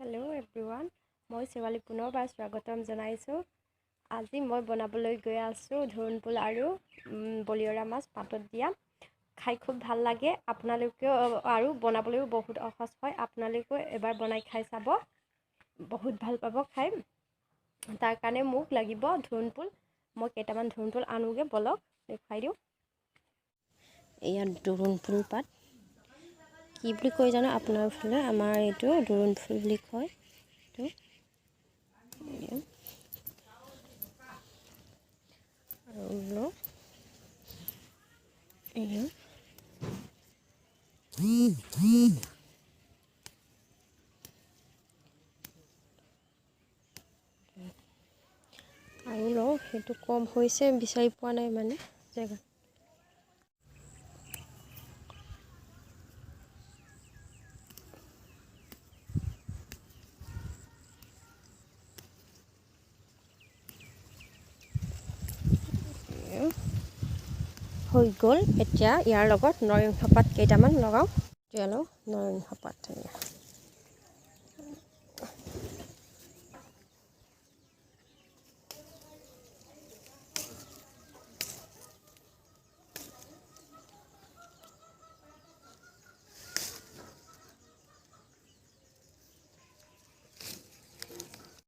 hello everyone मैं शिवाली पुनर्बार स्वागतम जनाइছো আজি मैं बनाবলৈ गई आছো ধুনপুল আৰু বলিয়ৰা মাছ পাতত দিয়া খাই খুব ভাল লাগে আপোনালোকেও আৰু বনাবলৈও বহুত সহজ হয় আপোনালোকেও এবাৰ বনাই খাই চাব বহুত ভাল পাব খাই তাৰ কাৰণে মোক লাগিব ধুনপুল মই কেইটামান ধুনপুল আনোগে বলক দেখাই দিও এয়া ধুনপুল পাত কি বুলি কয় জানো আপোনাৰ ফালে আমাৰ এইটো ধুনপুল বুলি কয় তো আৰু এয়া আৰু ল সেইটো কম হৈছে বিচাৰি পোৱা নাই মানে জায়গা হৈ গ'ল এতিয়া ইয়াৰ লগত নৰসিংহ পাত কেইটামান লগাও তেলো নৰসিংহ পাত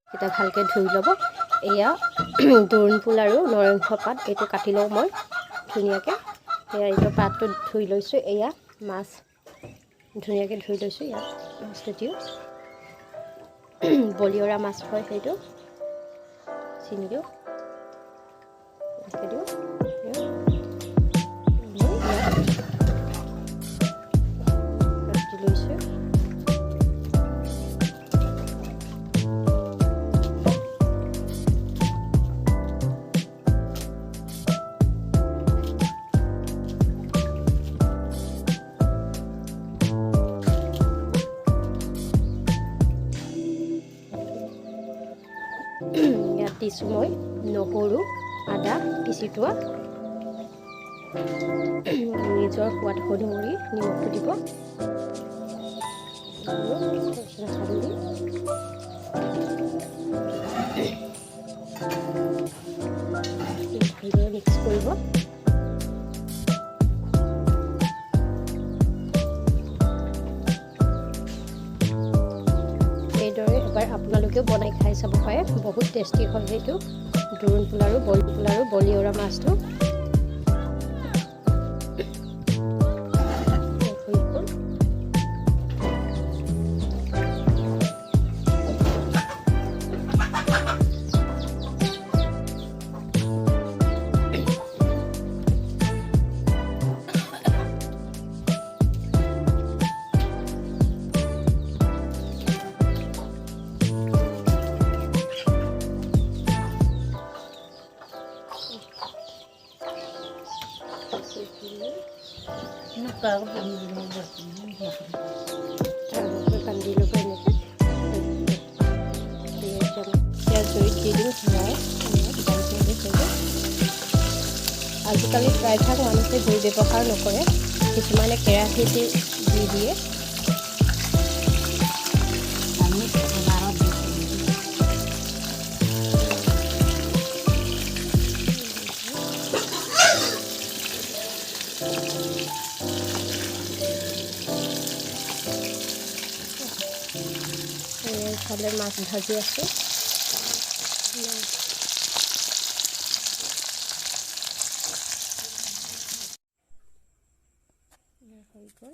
এটা ভালকে ধুই লব এয়া ধুনপুল আৰু নৰসিংহ পাত এইটো কাটি লওঁ মই ধুনিয়াকে এয়া এইটো পাতটো ধুই লৈছো এয়া মাছ ধুনিয়াকে ধুই লৈছো ইয়া মাছটো দিও বলিয়ৰা মাছ হয় সেইটো চিনি দিও দিও ইয়াত দিছোঁ মই নহৰু আদা পিচি থোৱা নিজৰ সোৱাদ অনুসৰি নিমখটো দিব হালধি ভালদৰে মিক্স কৰিব এবাৰ আপোনালোকেও বনাই খাই চাব পাৰে বহুত টেষ্টি হয় সেইটো ধুনপুল আৰু বলিয়ৰা মাছটো আজিকালি প্ৰায়ভাগ মানুহে জুই ব্যৱহাৰ নকৰে কিছুমানে কেৰাহীতে দি দিয়ে এইফালে মাছ ভাজি আছে হৈ গ'ল